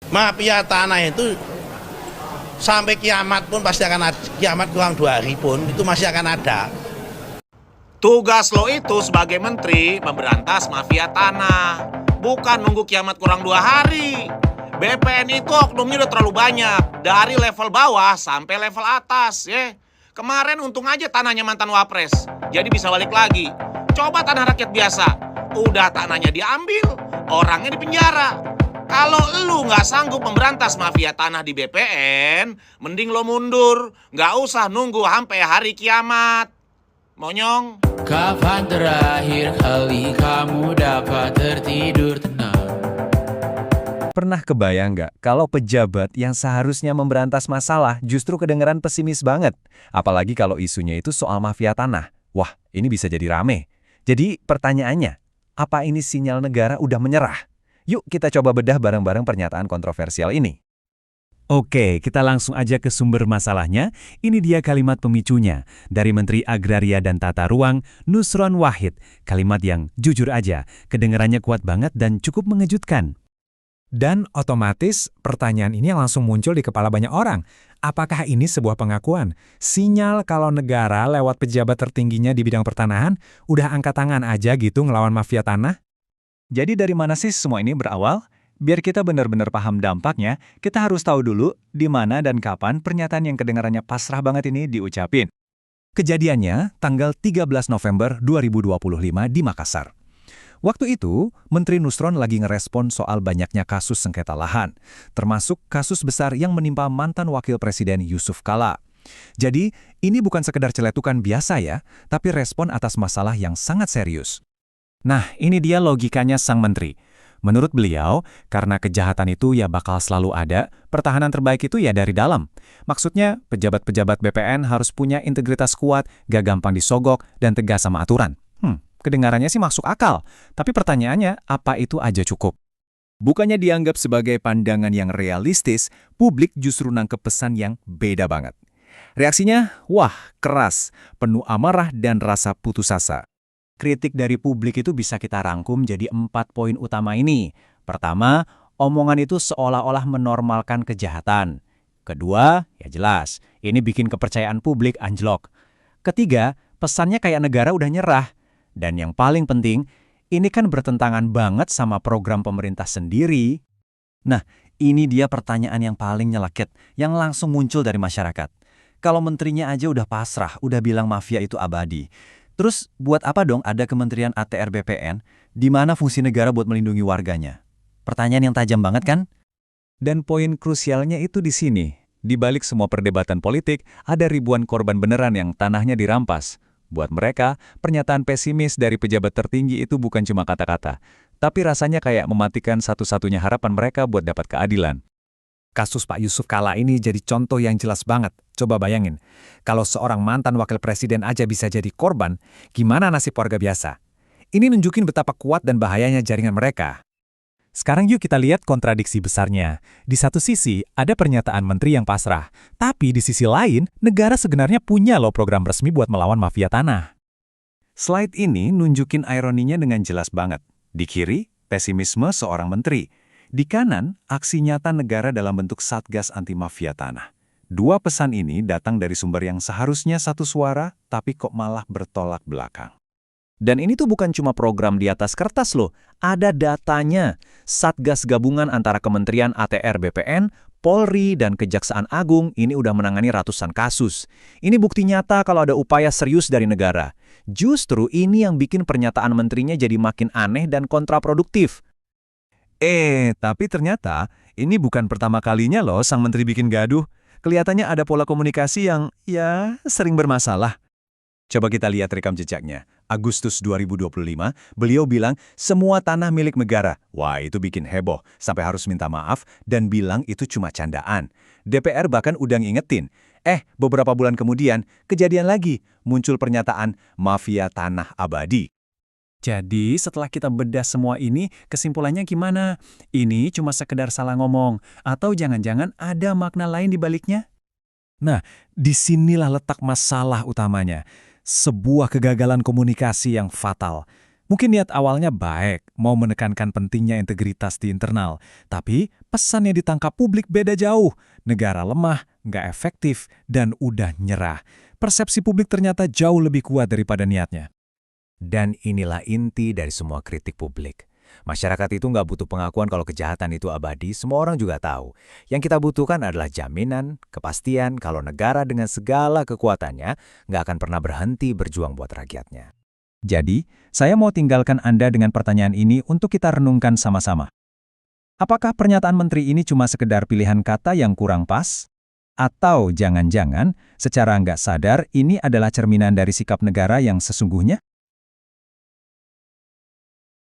Mafia tanah itu sampai kiamat pun pasti akan ada. Kiamat kurang 2 hari pun itu masih akan ada. Tugas lo itu sebagai menteri memberantas mafia tanah. Bukan nunggu kiamat kurang 2 hari. BPN itu oknumnya udah terlalu banyak. Dari level bawah sampai level atas ya. Kemarin untung aja tanahnya mantan wapres. Jadi bisa balik lagi. Coba tanah rakyat biasa. Udah tanahnya diambil, orangnya dipenjara. Kalau lu nggak sanggup memberantas mafia tanah di BPN, mending lo mundur. Nggak usah nunggu sampai hari kiamat. Monyong. Kapan terakhir kali kamu dapat tertidur tenang? Pernah kebayang nggak kalau pejabat yang seharusnya memberantas masalah justru kedengeran pesimis banget? Apalagi kalau isunya itu soal mafia tanah. Wah, ini bisa jadi rame. Jadi pertanyaannya, apa ini sinyal negara udah menyerah? Yuk kita coba bedah bareng-bareng pernyataan kontroversial ini. Oke, kita langsung aja ke sumber masalahnya. Ini dia kalimat pemicunya dari Menteri Agraria dan Tata Ruang, Nusron Wahid. Kalimat yang jujur aja, kedengarannya kuat banget dan cukup mengejutkan. Dan otomatis pertanyaan ini langsung muncul di kepala banyak orang. Apakah ini sebuah pengakuan? Sinyal kalau negara lewat pejabat tertingginya di bidang pertanahan udah angkat tangan aja gitu ngelawan mafia tanah? Jadi dari mana sih semua ini berawal? Biar kita benar-benar paham dampaknya, kita harus tahu dulu di mana dan kapan pernyataan yang kedengarannya pasrah banget ini diucapin. Kejadiannya tanggal 13 November 2025 di Makassar. Waktu itu, Menteri Nusron lagi ngerespon soal banyaknya kasus sengketa lahan, termasuk kasus besar yang menimpa mantan Wakil Presiden Yusuf Kala. Jadi, ini bukan sekedar celetukan biasa ya, tapi respon atas masalah yang sangat serius. Nah, ini dia logikanya sang menteri. Menurut beliau, karena kejahatan itu ya bakal selalu ada, pertahanan terbaik itu ya dari dalam. Maksudnya, pejabat-pejabat BPN harus punya integritas kuat, gak gampang disogok, dan tegas sama aturan. Kedengarannya sih masuk akal, tapi pertanyaannya, apa itu aja cukup? Bukannya dianggap sebagai pandangan yang realistis, publik justru nangkep pesan yang beda banget. Reaksinya, wah, keras, penuh amarah dan rasa putus asa. Kritik dari publik itu bisa kita rangkum jadi 4 poin utama ini. Pertama, omongan itu seolah-olah menormalkan kejahatan. Kedua, ya jelas, ini bikin kepercayaan publik anjlok. Ketiga, pesannya kayak negara udah nyerah. Dan yang paling penting, ini kan bertentangan banget sama program pemerintah sendiri. Nah, ini dia pertanyaan yang paling nyelekit, yang langsung muncul dari masyarakat. Kalau menterinya aja udah pasrah, udah bilang mafia itu abadi. Terus buat apa dong ada Kementerian ATR BPN, di mana fungsi negara buat melindungi warganya? Pertanyaan yang tajam banget kan? Dan poin krusialnya itu di sini. Di balik semua perdebatan politik, ada ribuan korban beneran yang tanahnya dirampas. Buat mereka, pernyataan pesimis dari pejabat tertinggi itu bukan cuma kata-kata, tapi rasanya kayak mematikan satu-satunya harapan mereka buat dapat keadilan. Kasus Pak Yusuf Kala ini jadi contoh yang jelas banget. Coba bayangin, kalau seorang mantan wakil presiden aja bisa jadi korban, gimana nasib warga biasa? Ini nunjukin betapa kuat dan bahayanya jaringan mereka. Sekarang yuk kita lihat kontradiksi besarnya. Di satu sisi, ada pernyataan menteri yang pasrah. Tapi di sisi lain, negara sebenarnya punya loh program resmi buat melawan mafia tanah. Slide ini nunjukin ironinya dengan jelas banget. Di kiri, pesimisme seorang menteri. Di kanan, aksi nyata negara dalam bentuk Satgas Anti Mafia Tanah. Dua pesan ini datang dari sumber yang seharusnya satu suara, tapi kok malah bertolak belakang. Dan ini tuh bukan cuma program di atas kertas loh, ada datanya. Satgas gabungan antara Kementerian ATR BPN, Polri, dan Kejaksaan Agung ini udah menangani ratusan kasus. Ini bukti nyata kalau ada upaya serius dari negara. Justru ini yang bikin pernyataan menterinya jadi makin aneh dan kontraproduktif. Tapi ternyata ini bukan pertama kalinya loh sang menteri bikin gaduh. Kelihatannya ada pola komunikasi yang, sering bermasalah. Coba kita lihat rekam jejaknya. Agustus 2025, beliau bilang semua tanah milik negara. Wah, itu bikin heboh, sampai harus minta maaf dan bilang itu cuma candaan. DPR bahkan udah ngingetin. Beberapa bulan kemudian, kejadian lagi, muncul pernyataan mafia tanah abadi. Jadi, setelah kita bedah semua ini, kesimpulannya gimana? Ini cuma sekedar salah ngomong, atau jangan-jangan ada makna lain di baliknya? Nah, disinilah letak masalah utamanya. Sebuah kegagalan komunikasi yang fatal. Mungkin niat awalnya baik, mau menekankan pentingnya integritas di internal. Tapi, pesannya ditangkap publik beda jauh. Negara lemah, nggak efektif, dan udah nyerah. Persepsi publik ternyata jauh lebih kuat daripada niatnya. Dan inilah inti dari semua kritik publik. Masyarakat itu nggak butuh pengakuan kalau kejahatan itu abadi, semua orang juga tahu. Yang kita butuhkan adalah jaminan, kepastian kalau negara dengan segala kekuatannya nggak akan pernah berhenti berjuang buat rakyatnya. Jadi, saya mau tinggalkan Anda dengan pertanyaan ini untuk kita renungkan sama-sama. Apakah pernyataan menteri ini cuma sekedar pilihan kata yang kurang pas? Atau jangan-jangan secara nggak sadar ini adalah cerminan dari sikap negara yang sesungguhnya?